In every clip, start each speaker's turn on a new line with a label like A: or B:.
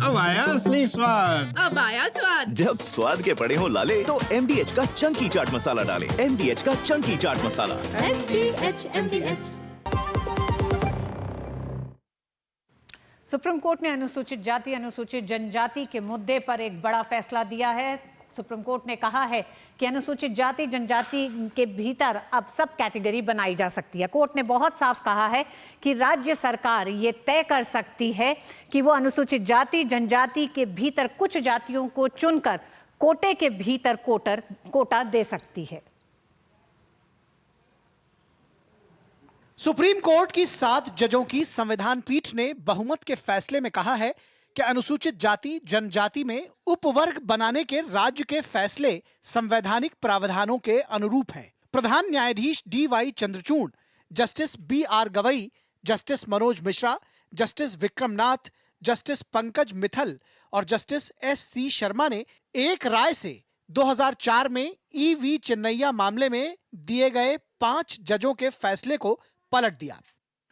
A: अब आया असली स्वाद।
B: अब आया स्वाद।
C: जब स्वाद के पड़े हो लाले तो MDH का चंकी चाट मसाला डालें। MDH का Chunky chaat masala.
B: MDH।
D: Supreme court ने अनुसूचित जाति अनुसूचित जनजाति के मुद्दे पर एक बड़ा फैसला दिया है। सुप्रीम कोर्ट ने कहा है कि अनुसूचित जाति जनजाति के भीतर अब सब कैटेगरी बनाई जा सकती है। कोर्ट ने बहुत साफ कहा है कि राज्य सरकार ये तय कर सकती है कि वो अनुसूचित जाति जनजाति के भीतर कुछ जातियों को चुनकर कोटे के भीतर कोटा दे सकती है।
E: सुप्रीम कोर्ट की 7 जजों की संविधान पीठ ने बहुमत के फैसले में कहा है कि अनुसूचित जाति जनजाति में उपवर्ग बनाने के राज्य के फैसले संवैधानिक प्रावधानों के अनुरूप हैं। प्रधान न्यायाधीश DY Chandrachud, justice BR Gavai, justice Manoj Mishra, justice Vikramnath, justice Pankaj Mittal और जस्टिस SC शर्मा ने एक राय से 2004 में EV चिन्नैया मामले में दिए गए 5 जजों के फैसले को पलट दिया।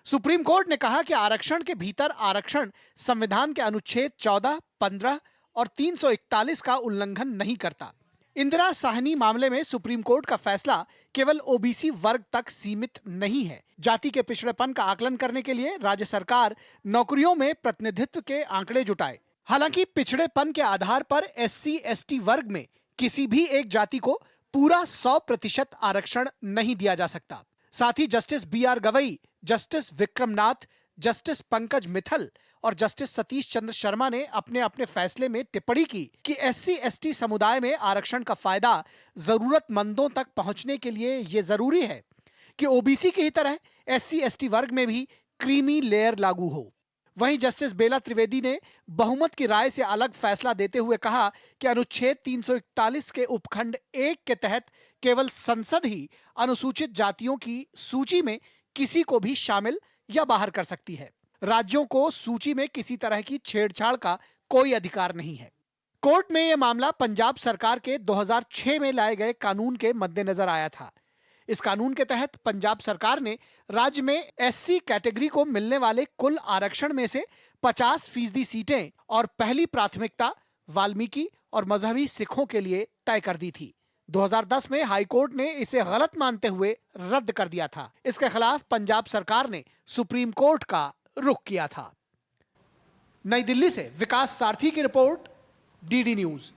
E: सुप्रीम कोर्ट ने कहा कि आरक्षण के भीतर आरक्षण संविधान के अनुच्छेद 14, 15 और 341 का उल्लंघन नहीं करता। इंदिरा साहनी मामले में सुप्रीम कोर्ट का फैसला केवल OBC वर्ग तक सीमित नहीं है। जाति के पिछड़ेपन का आकलन करने के लिए राज्य सरकार नौकरियों में प्रतिनिधित्व के आंकड़े जुटाए। हालांकि पिछड़ेपन के आधार पर SC/ST वर्ग में किसी भी एक जाति को पूरा 100% आरक्षण नहीं दिया जा सकता। साथ ही justice BR Gavai, justice Vikramnath, justice Pankaj Mittal और जस्टिस सतीश चंद्र शर्मा ने अपने अपने फैसले में टिप्पणी की कि SC/ST समुदाय में आरक्षण का फायदा जरूरतमंदों तक पहुंचने के लिए यह जरूरी है कि OBC की ही तरह SC/ST वर्ग में भी क्रीमी लेयर लागू हो। वहीं जस्टिस बेला त्रिवेदी ने बहुमत की राय से अलग फैसला देते हुए कहा कि अनुच्छेद 341 के उपखंड 1 के तहत केवल संसद ही अनुसूचित जातियों की सूची में किसी को भी शामिल या बाहर कर सकती है। राज्यों को सूची में किसी तरह की छेड़छाड़ का कोई अधिकार नहीं है। कोर्ट में यह मामला पंजाब सरकार के 2006 में लाए गए कानून के मद्देनजर आया था। इस कानून के तहत पंजाब सरकार ने राज्य में SC कैटेगरी को मिलने वाले कुल आरक्षण में से 50% सीटें और पहली प्राथमिकता वाल्मीकि और मजहबी सिखों के लिए तय कर दी थी। 2010 में हाई कोर्ट ने इसे गलत मानते हुए रद्द कर दिया था। इसके खिलाफ पंजाब सरकार ने सुप्रीम कोर्ट का रुख किया था। नई दिल्ली से विकास सारथी की रिपोर्ट, DD न्यूज।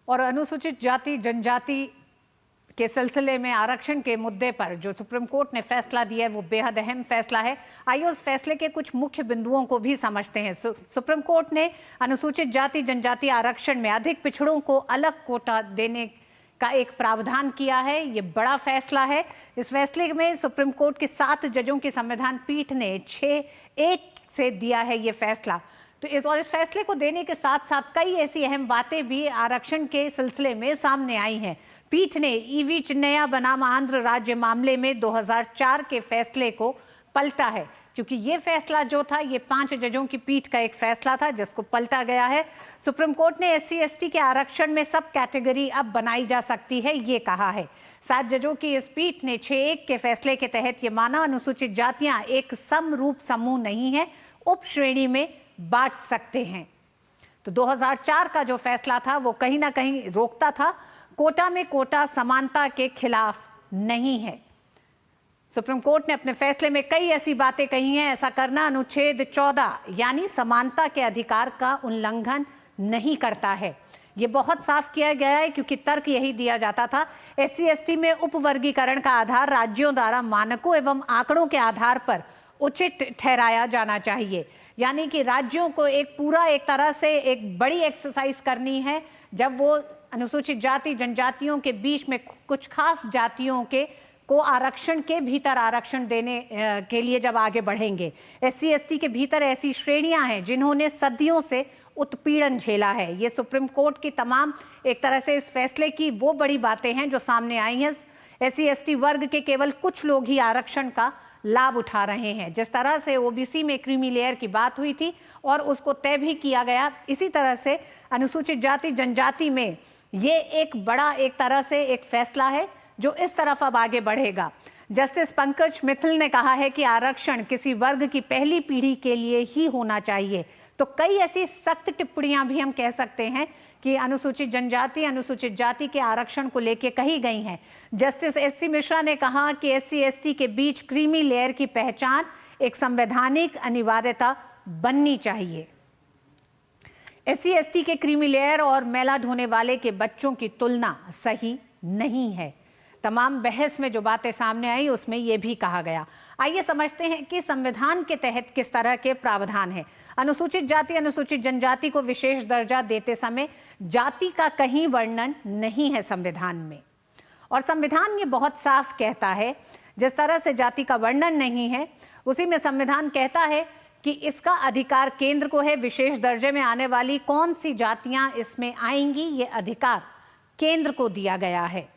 D: और अनुसूचित जाति जनजाति के सिलसिले में आरक्षण के मुद्दे पर जो सुप्रीम कोर्ट ने फैसला दिया है वो बेहद अहम फैसला है। आइए उस फैसले के कुछ मुख्य बिंदुओं को भी समझते हैं। सुप्रीम कोर्ट ने अनुसूचित जाति जनजाति आरक्षण में अधिक पिछड़ों को अलग कोटा देने का एक प्रावधान किया है। ये बड़ा फैसला है। इस फैसले में सुप्रीम कोर्ट के 7 जजों की संविधान पीठ ने 6-1 से दिया है ये फैसला। तो इस फैसले को देने के साथ साथ कई ऐसी अहम बातें भी आरक्षण के सिलसिले में सामने आई हैं। पीठ ने EV चिन्नैया बनाम आंध्र राज्य मामले में 2004 के फैसले को पलटा है, क्योंकि ये फैसला जो था ये 5 जजों की पीठ का एक फैसला था जिसको पलटा गया है। सुप्रीम कोर्ट ने SC/ST के आरक्षण में सब कैटेगरी अब बनाई जा सकती है ये कहा है। 7 जजों की इस पीठ ने 6-1 के फैसले के तहत ये माना अनुसूचित जातियां एक समरूप समूह नहीं है, उप श्रेणी में बांट सकते हैं। तो 2004 का जो फैसला था वो कहीं ना कहीं रोकता था, कोटा में कोटा समानता के खिलाफ नहीं है। सुप्रीम कोर्ट ने अपने फैसले में कई ऐसी बातें कही हैं। ऐसा करना अनुच्छेद 14 यानी समानता के अधिकार का उल्लंघन नहीं करता है। ये बहुत साफ किया गया है, क्योंकि तर्क यही दिया जाता था SC/ST में उपवर्गीकरण का आधार राज्यों द्वारा मानकों एवं आंकड़ों के आधार पर उचित ठहराया जाना चाहिए। यानी कि राज्यों को एक तरह से एक बड़ी एक्सरसाइज करनी है जब वो अनुसूचित जाति जनजातियों के बीच में कुछ खास जातियों को आरक्षण के भीतर आरक्षण देने के लिए जब आगे बढ़ेंगे। SC/ST के भीतर ऐसी श्रेणियां हैं जिन्होंने सदियों से उत्पीड़न झेला है। ये सुप्रीम कोर्ट की तमाम एक तरह से इस फैसले की वो बड़ी बातें हैं जो सामने आई हैं। SC/ST वर्ग के केवल कुछ लोग ही आरक्षण का लाभ उठा रहे हैं। जिस तरह से ओबीसी में क्रीमी लेयर की बात हुई थी और उसको तय भी किया गया, इसी तरह से अनुसूचित जाति जनजाति में ये एक बड़ा एक तरह से एक फैसला है जो इस तरफ अब आगे बढ़ेगा। जस्टिस पंकज मित्तल ने कहा है कि आरक्षण किसी वर्ग की पहली पीढ़ी के लिए ही होना चाहिए। तो कई ऐसी सख्त टिप्पणियां भी हम कह सकते हैं कि अनुसूचित जनजाति अनुसूचित जाति के आरक्षण को लेकर कही गई हैं। जस्टिस एससी मिश्रा ने कहा कि एससी एसटी के बीच क्रीमी लेयर की पहचान एक संवैधानिक अनिवार्यता बननी चाहिए। एससी एसटी के क्रीमी लेयर और मैला ढोने वाले के बच्चों की तुलना सही नहीं है। तमाम बहस में जो बातें सामने आई उसमें यह भी कहा गया। आइए समझते हैं कि संविधान के तहत किस तरह के प्रावधान हैं। अनुसूचित जाति अनुसूचित जनजाति को विशेष दर्जा देते समय जाति का कहीं वर्णन नहीं है संविधान में, और संविधान ये बहुत साफ कहता है, जिस तरह से जाति का वर्णन नहीं है उसी में संविधान कहता है कि इसका अधिकार केंद्र को है। विशेष दर्जे में आने वाली कौन सी जातियां इसमें आएंगी, ये अधिकार केंद्र को दिया गया है।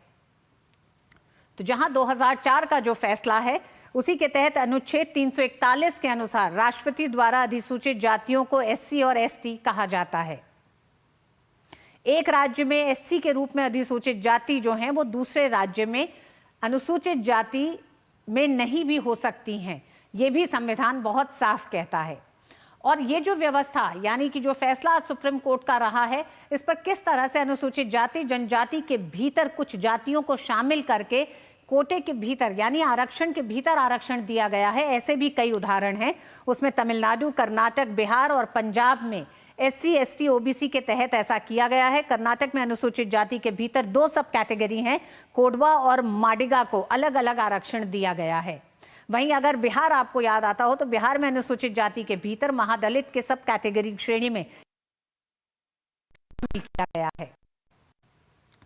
D: तो जहां 2004 का जो फैसला है उसी के तहत अनुच्छेद 341 के अनुसार राष्ट्रपति द्वारा अधिसूचित जातियों को एससी और एसटी कहा जाता है। एक राज्य में एससी के रूप में अधिसूचित जाति जो हैं वो दूसरे राज्य में अनुसूचित जाति में नहीं भी हो सकती हैं, ये भी संविधान बहुत साफ कहता है। और ये जो व्यवस्था यानी कि जो फैसला आज सुप्रीम कोर्ट का रहा है, इस पर किस तरह से अनुसूचित जाति जनजाति के भीतर कुछ जातियों को शामिल करके कोटे के भीतर यानी आरक्षण के भीतर आरक्षण दिया गया है, ऐसे भी कई उदाहरण हैं। उसमें तमिलनाडु, कर्नाटक, बिहार और पंजाब में एससी एसटी ओबीसी के तहत ऐसा किया गया है। कर्नाटक में अनुसूचित जाति के भीतर 2 सब कैटेगरी हैं, कोडवा और माडिगा को अलग अलग आरक्षण दिया गया है। वहीं अगर बिहार आपको याद आता हो तो बिहार में अनुसूचित जाति के भीतर महादलित के सब कैटेगरी श्रेणी में किया गया है।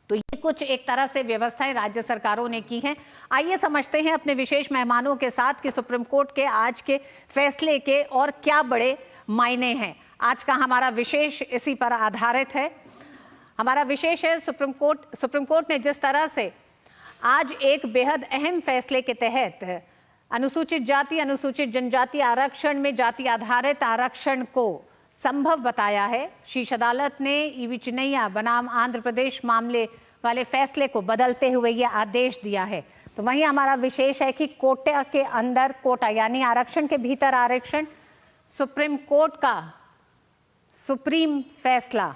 D: तो ये कुछ एक तरह से व्यवस्थाएं राज्य सरकारों ने की हैं। आइए समझते हैं अपने विशेष मेहमानों के साथ कि सुप्रीम कोर्ट के आज के फैसले के और क्या बड़े मायने हैं। आज का हमारा विशेष इसी पर आधारित है। हमारा विशेष है सुप्रीम कोर्ट ने जिस तरह से आज एक बेहद अहम फैसले के तहत अनुसूचित जाति अनुसूचित जनजाति आरक्षण में जाति आधारित आरक्षण को संभव बताया है। शीर्ष अदालत ने ईवी चिन्नैया बनाम आंध्र प्रदेश मामले वाले फैसले को बदलते हुए यह आदेश दिया है। तो वहीं हमारा विशेष है कि कोटा के अंदर कोटा यानी आरक्षण के भीतर आरक्षण, सुप्रीम कोर्ट का सुप्रीम फैसला,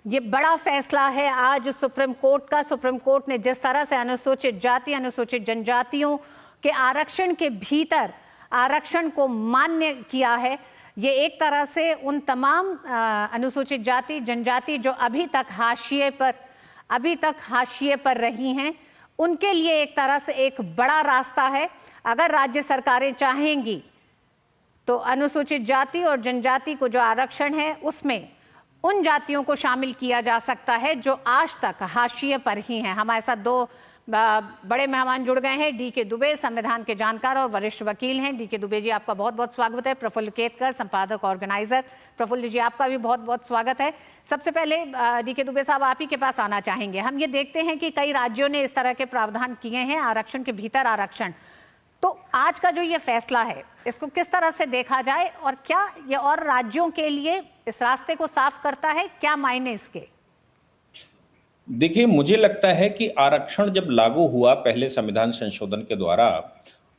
D: ये बड़ा फैसला है आज सुप्रीम कोर्ट का। सुप्रीम कोर्ट ने जिस तरह से अनुसूचित जाति अनुसूचित जनजातियों के आरक्षण के भीतर आरक्षण को मान्य किया है, ये एक तरह से उन तमाम अनुसूचित जाति जनजाति जो अभी तक हाशिए पर रही हैं उनके लिए एक तरह से एक बड़ा रास्ता है। अगर राज्य सरकारें चाहेंगी तो अनुसूचित जाति और जनजाति को जो आरक्षण है उसमें उन जातियों को शामिल किया जा सकता है जो आज तक हाशिए पर ही हैं। हमारे साथ 2 बड़े मेहमान जुड़ गए हैं। डी के दुबे संविधान के जानकार और वरिष्ठ वकील हैं। डी के दुबे जी आपका बहुत बहुत स्वागत है। प्रफुल्ल केतकर संपादक ऑर्गेनाइजर, प्रफुल्ल जी आपका भी बहुत बहुत स्वागत है। सबसे पहले डी के दुबे साहब आप ही के पास आना चाहेंगे। हम ये देखते हैं कि कई राज्यों ने इस तरह के प्रावधान किए हैं आरक्षण के भीतर आरक्षण, तो आज का जो ये फैसला है इसको किस तरह से देखा जाए और क्या ये और राज्यों के लिए इस रास्ते को साफ करता है, क्या मायने इसके?
F: देखिए, मुझे लगता है कि आरक्षण जब लागू हुआ पहले संविधान संशोधन के द्वारा,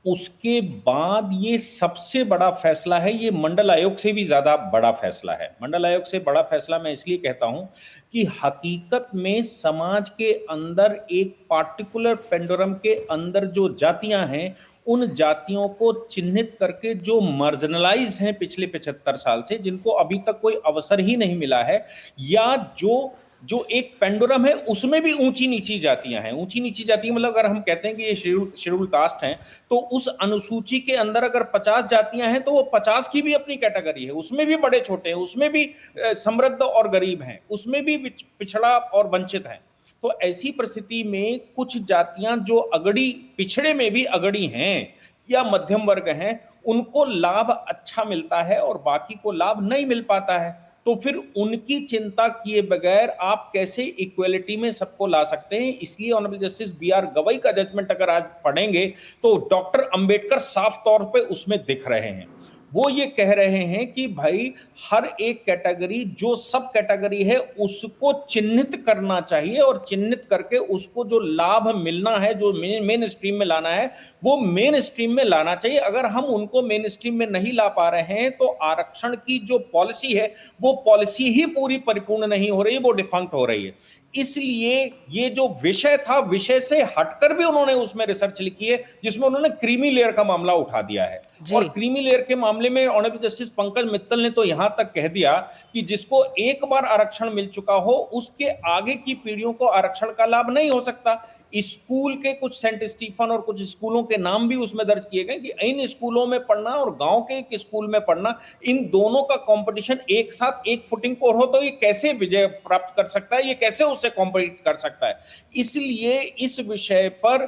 F: उसके बाद ये सबसे बड़ा फैसला है। ये मंडल आयोग से भी ज्यादा बड़ा फैसला है। मंडल आयोग से बड़ा फैसला मैं इसलिए कहता हूं कि हकीकत में समाज के अंदर एक पार्टिकुलर पेंडुलम के अंदर जो जातियां हैं उन जातियों को चिन्हित करके जो मार्जिनलाइज हैं पिछले 75 साल से, जिनको अभी तक कोई अवसर ही नहीं मिला है, या जो एक पेंडुलम है उसमें भी ऊंची नीची जातियां हैं। ऊंची नीची जातियां मतलब अगर हम कहते हैं कि ये शेड्यूल कास्ट हैं तो उस अनुसूची के अंदर अगर 50 जातियां हैं तो वो 50 की भी अपनी कैटेगरी है, उसमें भी बड़े छोटे हैं, उसमें भी समृद्ध और गरीब हैं, उसमें भी पिछड़ा और वंचित हैं। तो ऐसी परिस्थिति में कुछ जातियां जो अगड़ी पिछड़े में भी अगड़ी हैं या मध्यम वर्ग हैं, उनको लाभ अच्छा मिलता है और बाकी को लाभ नहीं मिल पाता है। तो फिर उनकी चिंता किए बगैर आप कैसे इक्वलिटी में सबको ला सकते हैं। इसलिए ऑनरेबल जस्टिस बी.आर. गवई का जजमेंट अगर आज पढ़ेंगे तो डॉक्टर अंबेडकर साफ तौर पे उसमें दिख रहे हैं। वो ये कह रहे हैं कि भाई हर एक कैटेगरी, जो सब कैटेगरी है, उसको चिन्हित करना चाहिए और चिन्हित करके उसको जो लाभ मिलना है, जो मेन स्ट्रीम में लाना है, वो मेन स्ट्रीम में लाना चाहिए। अगर हम उनको मेन स्ट्रीम में नहीं ला पा रहे हैं तो आरक्षण की जो पॉलिसी है वो पॉलिसी ही पूरी परिपूर्ण नहीं हो रही है, वो डिफंक्ट हो रही है। इसलिए ये जो विषय था, विषय से हटकर भी उन्होंने उसमें रिसर्च लिखी है जिसमें उन्होंने क्रीमी लेयर का मामला उठा दिया है। और क्रीमी लेयर के मामले में ऑनरेबल जस्टिस पंकज मित्तल ने तो यहां तक कह दिया कि जिसको एक बार आरक्षण मिल चुका हो उसके आगे की पीढ़ियों को आरक्षण का लाभ नहीं हो सकता। स्कूल के कुछ सेंट स्टीफन और कुछ स्कूलों के नाम भी उसमें दर्ज किए गए कि इन स्कूलों में पढ़ना और गांव के एक स्कूल में पढ़ना, इन दोनों का कंपटीशन एक साथ एक फुटिंग पर हो तो ये कैसे विजय प्राप्त कर सकता है, ये कैसे उससे कॉम्पिट कर सकता है। इसलिए इस विषय पर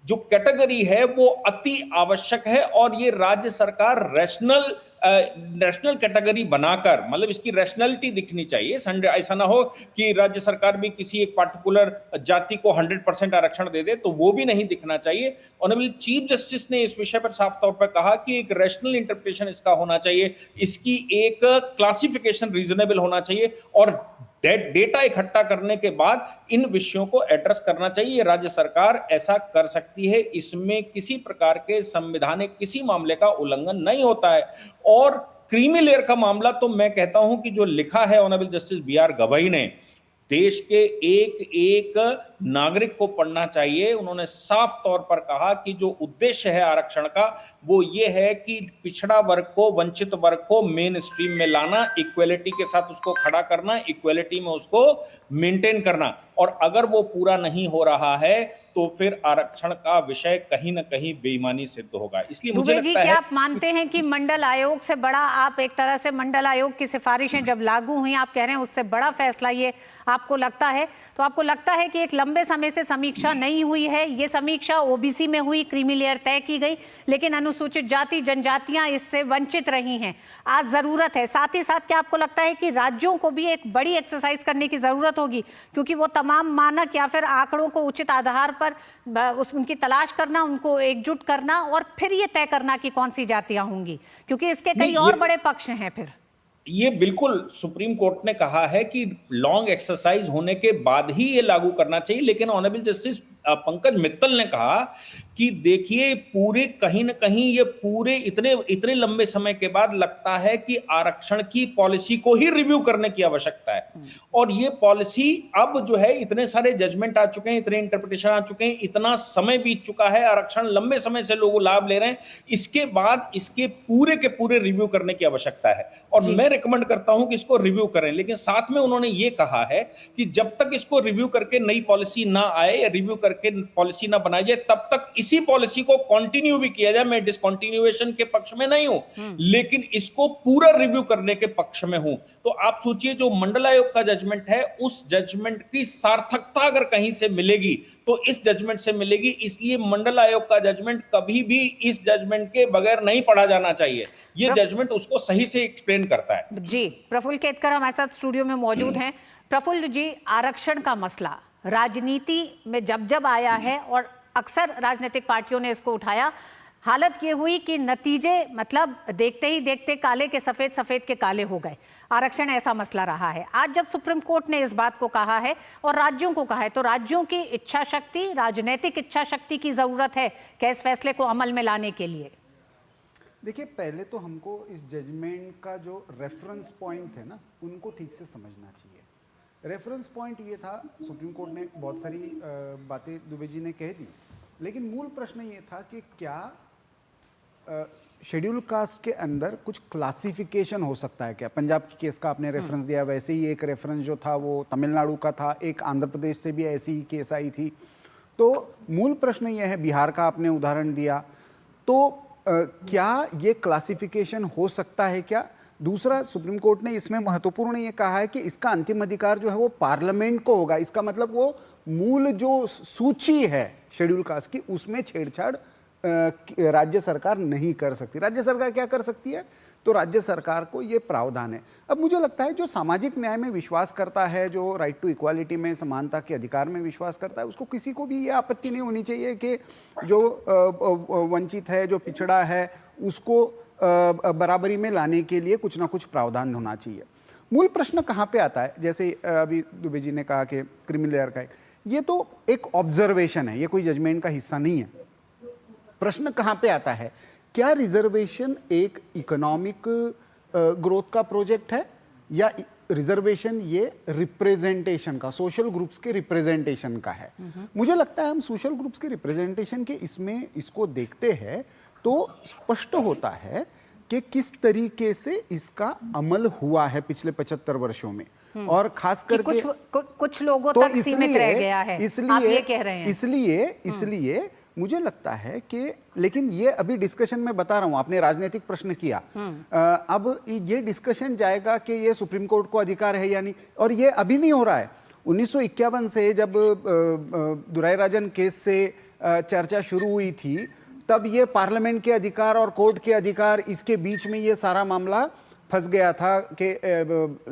F: जो कैटेगरी है वो अति आवश्यक है और ये राज्य सरकार नेशनल कैटेगरी बनाकर, मतलब इसकी रैशनैलिटी दिखनी चाहिए। ऐसा ना हो कि राज्य सरकार भी किसी एक पार्टिकुलर जाति को 100% आरक्षण दे दे, तो वो भी नहीं दिखना चाहिए। ऑनरेबल चीफ जस्टिस ने इस विषय पर साफ तौर पर कहा कि एक रैशनल इंटरप्रिटेशन इसका होना चाहिए, इसकी एक क्लासिफिकेशन रीजनेबल होना चाहिए और डेटा इकट्ठा करने के बाद इन विषयों को एड्रेस करना चाहिए। ये राज्य सरकार ऐसा कर सकती है, इसमें किसी प्रकार के संवैधानिक किसी मामले का उल्लंघन नहीं होता है। और क्रीमी लेयर का मामला तो मैं कहता हूं कि जो लिखा है ऑनरेबल जस्टिस बी.आर. गवई ने, देश के एक एक नागरिक को पढ़ना चाहिए। उन्होंने साफ तौर पर कहा कि जो उद्देश्य है आरक्षण का वो ये है कि पिछड़ा वर्ग को, वंचित वर्ग को मेन स्ट्रीम में लाना, इक्वलिटी के साथ उसको खड़ा करना, इक्वलिटी में उसको मेंटेन करना। और अगर वो पूरा नहीं हो रहा है तो फिर आरक्षण का विषय कहीं ना कहीं बेईमानी सिद्ध होगा। इसलिए मुझे लगता है,
D: क्या आप मानते हैं कि मंडल आयोग से बड़ा, आप एक तरह से मंडल आयोग की सिफारिशें जब लागू हुई, आप कह रहे हैं उससे बड़ा फैसला ये आपको लगता है, तो आपको लगता है कि एक लंबे समय से समीक्षा नहीं हुई है, ये समीक्षा ओबीसी में हुई, क्रीमी लेयर तय की गई, लेकिन अनुसूचित जाति जनजातियां इससे वंचित रही हैं, आज जरूरत है। साथ ही साथ क्या आपको लगता है कि राज्यों को भी एक बड़ी एक्सरसाइज करने की जरूरत होगी, क्योंकि वो तमाम मानक या फिर आंकड़ों को उचित आधार पर उनकी तलाश करना, उनको एकजुट करना और फिर ये तय करना कि कौन सी जातियां होंगी, क्योंकि इसके कई और बड़े पक्ष हैं। फिर
F: ये बिल्कुल सुप्रीम कोर्ट ने कहा है कि लॉन्ग एक्सरसाइज होने के बाद ही ये लागू करना चाहिए, लेकिन ऑनरेबल जस्टिस पंकज मित्तल ने कहा कि देखिए पूरे कहीं ना कहीं ये पूरे इतने लंबे समय के बाद लगता है कि आरक्षण की पॉलिसी को ही रिव्यू करने की आवश्यकता है। और ये पॉलिसी अब जो है, इतने सारे जजमेंट आ चुके हैं, इतने इंटरप्रिटेशन आ चुके हैं, इतना समय बीत चुका है, आरक्षण लंबे समय से लोग लाभ ले रहे हैं, इसके बाद इसके पूरे के पूरे रिव्यू करने की आवश्यकता है। और मैं रिकमेंड करता हूं कि इसको रिव्यू करें, लेकिन साथ में उन्होंने ये कहा है कि जब तक इसको रिव्यू करके नई पॉलिसी ना आए या रिव्यू करके पॉलिसी ना बनाई जाए, तब तक इसी पॉलिसी को कंटिन्यू भी किया जाए। मैं डिसकंटिन्यूएशन के पक्ष में नहीं हूं, लेकिन इसको पूरा रिव्यू करने के पक्ष में हूं। तो आप सोचिए, जो मंडल आयोग का जजमेंट है, उस जजमेंट की सार्थकता अगर कहीं से मिलेगी तो इस जजमेंट से मिलेगी। इसलिए मंडल आयोग का जजमेंट कभी भी इस जजमेंट के बगैर नहीं पढ़ा जाना चाहिए। ये जजमेंट उसको सही से एक्सप्लेन करता है।
D: जी, प्रफुल्ल केतकर हमारे साथ स्टूडियो में मौजूद हैं। प्रफुल्ल जी, आरक्षण का मसला राजनीति में जब आया है और अक्सर राजनीतिक पार्टियों ने इसको उठाया, हालत ये हुई कि नतीजे मतलब देखते ही देखते काले के सफेद, सफेद के काले हो गए। आरक्षण ऐसा मसला रहा है। आज जब सुप्रीम कोर्ट ने इस बात को कहा है और राज्यों को कहा है, तो राज्यों की इच्छा शक्ति, राजनीतिक इच्छा शक्ति की जरूरत है क्या इस फैसले को अमल में लाने के लिए?
A: देखिए, पहले तो हमको इस जजमेंट का जो रेफरेंस पॉइंट है ना, उनको ठीक से समझना चाहिए। रेफरेंस पॉइंट ये था, सुप्रीम कोर्ट ने बहुत सारी बातें दुबे जी ने कह दी, लेकिन मूल प्रश्न ये था कि क्या शेड्यूल कास्ट के अंदर कुछ क्लासिफिकेशन हो सकता है क्या? पंजाब की केस का आपने रेफरेंस दिया, वैसे ही एक रेफरेंस जो था वो तमिलनाडु का था, एक आंध्र प्रदेश से भी ऐसी ही केस आई थी। तो मूल प्रश्न ये है, बिहार का आपने उदाहरण दिया, तो क्या ये क्लासिफिकेशन हो सकता है क्या? दूसरा, सुप्रीम कोर्ट ने इसमें महत्वपूर्ण ये कहा है कि इसका अंतिम अधिकार जो है वो पार्लियामेंट को होगा। इसका मतलब वो मूल जो सूची है शेड्यूल कास्ट की, उसमें छेड़छाड़ राज्य सरकार नहीं कर सकती। राज्य सरकार क्या कर सकती है? तो राज्य सरकार को ये प्रावधान है। अब मुझे लगता है जो सामाजिक न्याय में विश्वास करता है, जो राइट टू इक्वालिटी में, समानता के अधिकार में विश्वास करता है, उसको किसी को भी ये आपत्ति नहीं होनी चाहिए कि जो वंचित है, जो पिछड़ा है, उसको बराबरी में लाने के लिए कुछ ना कुछ प्रावधान होना चाहिए। मूल प्रश्न कहाँ पे आता है? जैसे अभी दुबे जी ने कहा कि क्रिमिनल लेयर का ये तो एक ऑब्जर्वेशन है, ये कोई जजमेंट का हिस्सा नहीं है। प्रश्न कहाँ पे आता है? क्या रिजर्वेशन एक इकोनॉमिक ग्रोथ का प्रोजेक्ट है या रिजर्वेशन ये रिप्रेजेंटेशन का, सोशल ग्रुप्स के रिप्रेजेंटेशन का है? मुझे लगता है हम सोशल ग्रुप्स के रिप्रेजेंटेशन के इसमें इसको देखते हैं तो स्पष्ट होता है कि किस तरीके से इसका अमल हुआ है पिछले 75 वर्षों में, और खास करके
D: कुछ लोगों
A: तो
D: तक सीमित रह गया है, आप ये कह रहे हैं।
A: इसलिए मुझे लगता है कि, लेकिन ये अभी डिस्कशन में बता रहा हूं, आपने राजनीतिक प्रश्न किया, अब ये डिस्कशन जाएगा कि ये सुप्रीम कोर्ट को अधिकार है या नहीं, और ये अभी नहीं हो रहा है। 1951 से जब दुराईराजन केस से चर्चा शुरू हुई थी, तब ये पार्लियामेंट के अधिकार और कोर्ट के अधिकार, इसके बीच में ये सारा मामला फंस गया था कि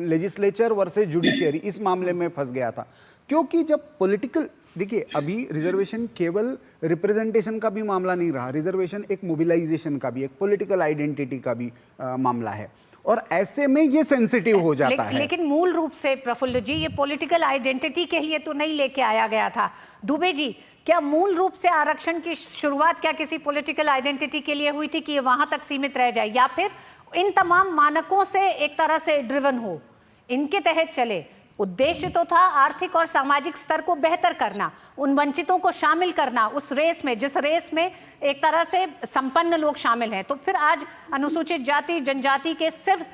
A: लेजिस्लेचर वर्सेस जुडिशियरी, इस मामले में फंस गया था। क्योंकि जब पॉलिटिकल, देखिए अभी रिजर्वेशन केवल रिप्रेजेंटेशन का भी मामला नहीं रहा, रिजर्वेशन एक मोबिलाइजेशन का भी, एक पॉलिटिकल आइडेंटिटी का भी मामला है, और ऐसे में ये सेंसिटिव हो जाता है।
D: लेकिन मूल रूप से प्रफुल्ल जी, ये पॉलिटिकल आइडेंटिटी के लिए तो नहीं लेके आया गया था। दुबे जी, क्या मूल रूप से आरक्षण की शुरुआत क्या किसी पॉलिटिकल आइडेंटिटी के लिए हुई थी कि ये वहां तक सीमित रह जाए, या फिर इन तमाम मानकों से एक तरह से ड्रिवन हो, इनके तहत चले? उद्देश्य तो था आर्थिक और सामाजिक स्तर को बेहतर करना, उन वंचितों को शामिल करना उस रेस में, जिस रेस में एक तरह से संपन्न लोग शामिल हैं। तो फिर आज अनुसूचित जाति जनजाति के सिर्फ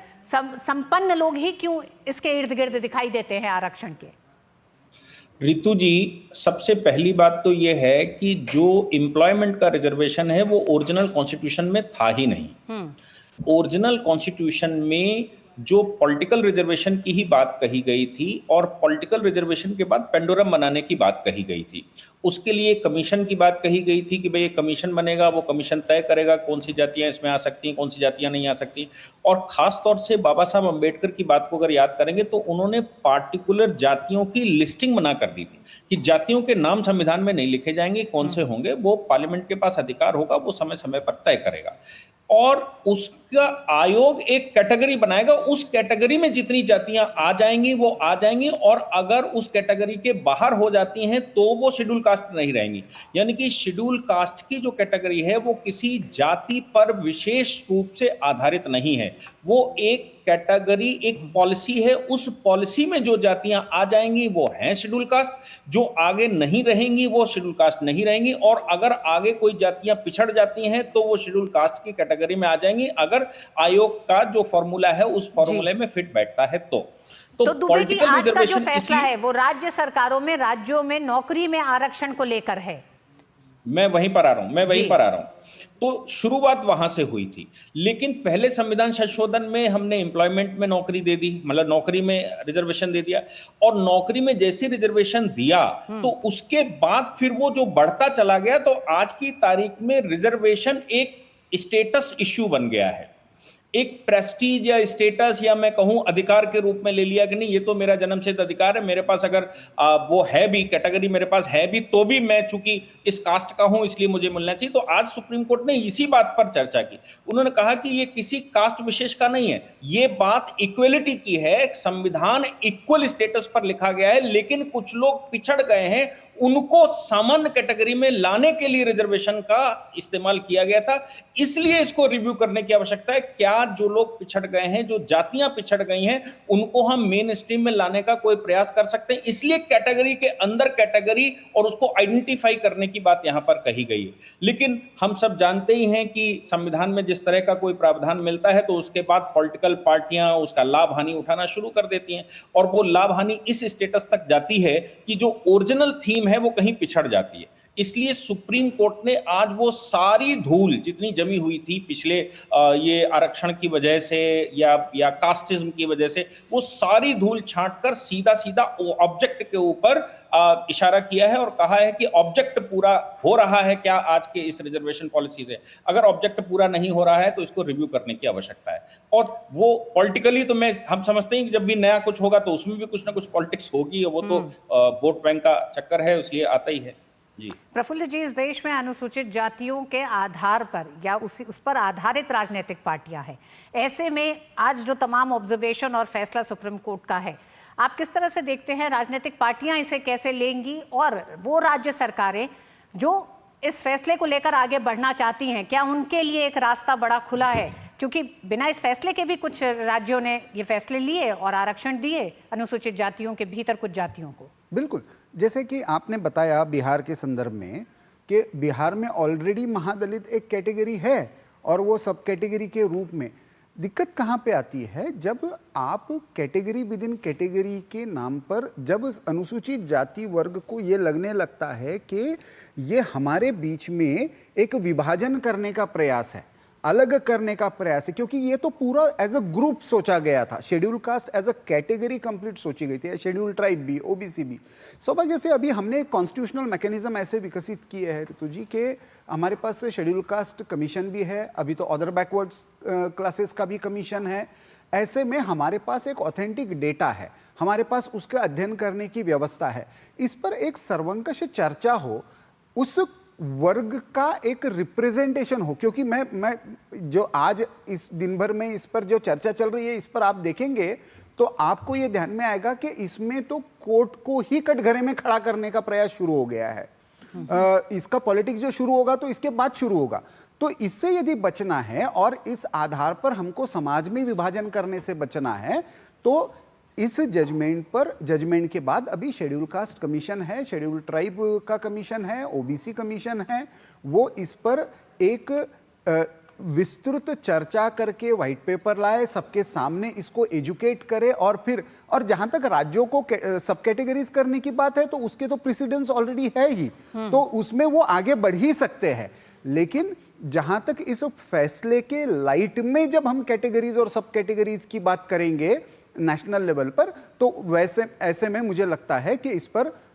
D: संपन्न लोग ही क्यों इसके इर्द गिर्द दिखाई देते हैं आरक्षण के?
F: रितु जी, सबसे पहली बात तो ये है कि जो एम्प्लॉयमेंट का रिजर्वेशन है वो ओरिजिनल कॉन्स्टिट्यूशन में था ही नहीं। ओरिजिनल कॉन्स्टिट्यूशन में जो पॉलिटिकल रिजर्वेशन की ही बात कही गई थी, और पॉलिटिकल रिजर्वेशन के बाद पेंडोरम बनाने की बात कही गई थी। उसके लिए कमीशन की बात कही गई थी कि भाई ये कमीशन बनेगा, वो कमीशन तय करेगा कौन सी जातियां इसमें आ सकती हैं, कौन सी जातियां नहीं आ सकती। और खास तौर से बाबा साहब अम्बेडकर की बात को अगर याद करेंगे तो उन्होंने पार्टिकुलर जातियों की लिस्टिंग बना कर दी थी कि जातियों के नाम संविधान में नहीं लिखे जाएंगे, कौन से होंगे, वो पार्लियामेंट के पास अधिकार होगा, वो समय समय पर तय करेगा। और उसका आयोग एक कैटेगरी बनाएगा, उस कैटेगरी में जितनी जातियां आ जाएंगी वो आ जाएंगी, और अगर उस कैटेगरी के बाहर हो जाती हैं तो वो शेड्यूल कास्ट नहीं रहेंगी। यानी कि शेड्यूल कास्ट की जो कैटेगरी है वो किसी जाति पर विशेष रूप से आधारित नहीं है, वो एक कैटेगरी, एक पॉलिसी है। उस पॉलिसी में जो जातियां आ जाएंगी वो हैं शेड्यूल कास्ट, जो आगे नहीं रहेंगी वो शेड्यूल कास्ट नहीं रहेंगी, और अगर आगे कोई जातियां पिछड़ जाती हैं तो वो शेड्यूल कास्ट की कैटेगरी में आ जाएंगी, अगर आयोग का जो फॉर्मूला है उस फॉर्मूले में फिट बैठता है तो
D: दुबे जी, आज का जो फैसला है वो राज्य सरकारों में, राज्यों में नौकरी में आरक्षण को लेकर है।
F: मैं वहीं पर आ रहा हूं। तो शुरुआत वहां से हुई थी, लेकिन पहले संविधान संशोधन में हमने एम्प्लॉयमेंट में नौकरी दे दी, मतलब नौकरी में रिजर्वेशन दे दिया, और नौकरी में जैसे रिजर्वेशन दिया तो उसके बाद फिर वो जो बढ़ता चला गया, तो आज की तारीख में रिजर्वेशन एक स्टेटस इश्यू बन गया है, एक प्रेस्टीज या स्टेटस, या मैं कहूं अधिकार के रूप में ले लिया कि नहीं ये तो मेरा जन्मसिद्ध अधिकार है, मेरे पास अगर वो है भी, कैटेगरी मेरे पास है भी, तो भी मैं चूंकि इस कास्ट का हूं इसलिए मुझे मिलना चाहिए। तो आज सुप्रीम कोर्ट ने इसी बात पर चर्चा की। उन्होंने कहा कि ये किसी कास्ट विशेष का नहीं है, ये बात इक्वलिटी की है, संविधान इक्वल स्टेटस पर लिखा गया है, लेकिन कुछ लोग पिछड़ गए हैं, उनको सामान्य कैटेगरी में लाने के लिए रिजर्वेशन का इस्तेमाल किया गया था। इसलिए इसको रिव्यू करने की आवश्यकता है, क्या जो लोग पिछड़ गए हैं, जो जातियां पिछड़ गई हैं, उनको हम मेन स्ट्रीम में लाने का कोई प्रयास कर सकते हैं। इसलिए कैटेगरी के अंदर कैटेगरी और उसको आइडेंटिफाई करने की बात यहां पर कही गई है। लेकिन हम सब जानते ही हैं कि संविधान में जिस तरह का कोई प्रावधान मिलता है तो उसके बाद पॉलिटिकल पार्टियां उसका लाभ हानि उठाना शुरू कर देती हैं, और वो लाभ हानि इस स्टेटस तक जाती है कि जो ओरिजिनल थीम है वो कहीं पिछड़ जाती है। इसलिए सुप्रीम कोर्ट ने आज वो सारी धूल जितनी जमी हुई थी पिछले ये आरक्षण की वजह से या कास्टिज्म की वजह से, वो सारी धूल छांटकर सीधा सीधा ऑब्जेक्ट के ऊपर इशारा किया है और कहा है कि ऑब्जेक्ट पूरा हो रहा है क्या आज के इस रिजर्वेशन पॉलिसी से। अगर ऑब्जेक्ट पूरा नहीं हो रहा है तो इसको रिव्यू करने की आवश्यकता है। और वो पॉलिटिकली तो हम समझते हैं कि जब भी नया कुछ होगा तो उसमें भी कुछ ना कुछ पॉलिटिक्स होगी, और वो तो वोट बैंक का चक्कर है, इसलिए आता ही है। जी
D: प्रफुल्ल जी, इस देश में अनुसूचित जातियों के आधार पर या उस पर आधारित राजनीतिक पार्टियां हैं। ऐसे में आज जो तमाम ऑब्जर्वेशन और फैसला सुप्रीम कोर्ट का है, आप किस तरह से देखते हैं? राजनीतिक पार्टियां इसे कैसे लेंगी, और वो राज्य सरकारें जो इस फैसले को लेकर आगे बढ़ना चाहती हैं, क्या उनके लिए एक रास्ता बड़ा खुला है? क्योंकि बिना इस फैसले के भी कुछ राज्यों ने ये फैसले लिए और आरक्षण दिए अनुसूचित जातियों के भीतर कुछ जातियों को।
A: बिल्कुल, जैसे कि आपने बताया बिहार के संदर्भ में कि बिहार में ऑलरेडी महादलित एक कैटेगरी है और वो सब कैटेगरी के रूप में। दिक्कत कहाँ पे आती है? जब आप कैटेगरी विद इन कैटेगरी के नाम पर जब अनुसूचित जाति वर्ग को ये लगने लगता है कि ये हमारे बीच में एक विभाजन करने का प्रयास है, अलग करने का प्रयास है, क्योंकि ये तो पूरा एज अ ग्रुप सोचा गया था। Schedule caste as a category complete सोची गई थी, शेड्यूल ट्राइब भी, ओबीसी भी। सौभाग्य से अभी हमने कॉन्स्टिट्यूशनल मैकेनिज्म ऐसे विकसित किए हैं ऋतु जी के हमारे पास शेड्यूल कास्ट कमीशन भी है, अभी तो अदर बैकवर्ड्स क्लासेस का भी कमीशन है। ऐसे में हमारे पास एक ऑथेंटिक डेटा है, हमारे पास उसका अध्ययन करने की व्यवस्था है। इस पर एक सर्वंकष चर्चा हो, उस वर्ग का एक रिप्रेजेंटेशन हो, क्योंकि मैं जो आज इस दिन भर में इस पर जो चर्चा चल रही है, इस पर आप देखेंगे तो आपको ये ध्यान में आएगा कि इसमें तो कोर्ट को ही कटघरे में खड़ा करने का प्रयास शुरू हो गया है। इसका पॉलिटिक्स जो शुरू होगा तो इसके बाद शुरू होगा। तो इससे यदि बचना है और इस आधार पर हमको समाज में विभाजन करने से बचना है, तो इस जजमेंट के बाद अभी शेड्यूल कास्ट कमीशन है, शेड्यूल ट्राइब का कमीशन है, ओबीसी कमीशन है, वो इस पर एक विस्तृत चर्चा करके व्हाइट पेपर लाए, सबके सामने इसको एजुकेट करे, और जहां तक राज्यों को सब कैटेगरीज करने की बात है तो उसके तो प्रेसिडेंस ऑलरेडी है ही, तो उसमें वो आगे बढ़ ही सकते हैं। लेकिन जहां तक इस फैसले के लाइट में जब हम कैटेगरीज और सब कैटेगरीज की बात करेंगे नेशनल लेवल पर, तो वैसे ऐसे में मुझे लगता है कि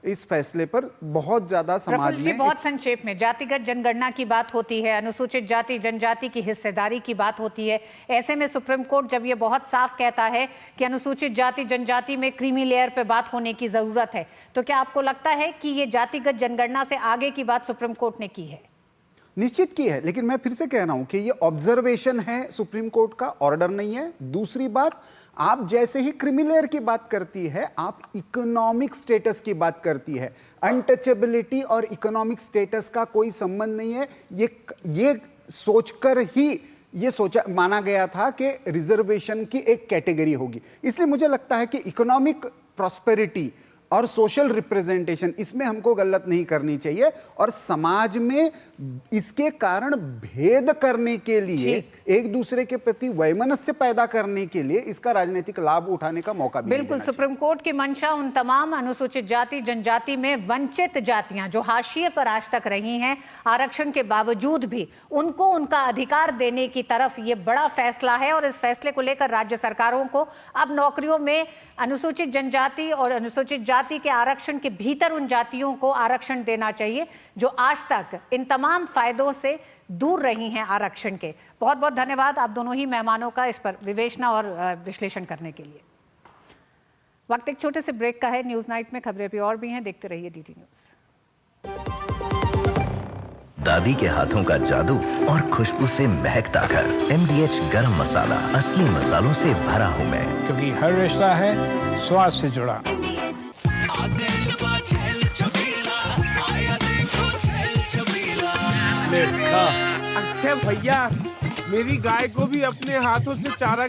A: इस फैसले पर बहुत ज्यादा समाज में
D: बहुत संक्षेप में जातिगत जनगणना की बात होती है, अनुसूचित जाति जनजाति की हिस्सेदारी की बात होती है। ऐसे में सुप्रीम कोर्ट जब ये बहुत साफ कहता है कि अनुसूचित जाति जनजाति में क्रीमी लेयर पे बात होने की जरूरत है, तो क्या आपको लगता है कि ये जातिगत जनगणना से आगे की बात सुप्रीम कोर्ट ने की है?
A: निश्चित की है, लेकिन मैं फिर से कह रहा हूं कि ये ऑब्जर्वेशन है सुप्रीम कोर्ट का, ऑर्डर नहीं है। दूसरी बात, आप जैसे ही क्रिमिलेयर की बात करती है, आप इकोनॉमिक स्टेटस की बात करती है। अनटचेबिलिटी और इकोनॉमिक स्टेटस का कोई संबंध नहीं है। ये सोचकर ही ये सोचा माना गया था कि रिजर्वेशन की एक कैटेगरी होगी। इसलिए मुझे लगता है कि इकोनॉमिक प्रॉस्पेरिटी और सोशल रिप्रेजेंटेशन, इसमें हमको गलत नहीं करनी चाहिए, और समाज में इसके कारण भेद करने के लिए, एक दूसरे के प्रति वैमनस्य पैदा करने के लिए इसका राजनीतिक लाभ उठाने का मौका भी
D: बिल्कुल। सुप्रीम कोर्ट की मंशा उन तमाम अनुसूचित जाति जनजाति में वंचित जातियां जो हाशिए पर आज तक रही हैं, आरक्षण के बावजूद भी उनको उनका अधिकार देने की तरफ ये बड़ा फैसला है। और इस फैसले को लेकर राज्य सरकारों को अब नौकरियों में अनुसूचित जनजाति और अनुसूचित जाति के आरक्षण के भीतर उन जातियों को आरक्षण देना चाहिए जो आज तक इन तमाम फायदों से दूर रही हैं आरक्षण के। बहुत बहुत धन्यवाद आप दोनों ही मेहमानों का इस पर विवेचना और विश्लेषण करने के लिए। वक्त एक छोटे से ब्रेक का है। न्यूज नाइट में खबरें भी और भी हैं, देखते रहिए डीटी न्यूज।
C: दादी के हाथों का जादू और खुशबू से महकता घर। MDH गरम मसाला, असली मसालों से भरा हूँ मैं,
G: क्योंकि हर रिश्ता है स्वाद से जुड़ा।
H: अच्छा भैया, मेरी गाय को भी अपने हाथों से चारा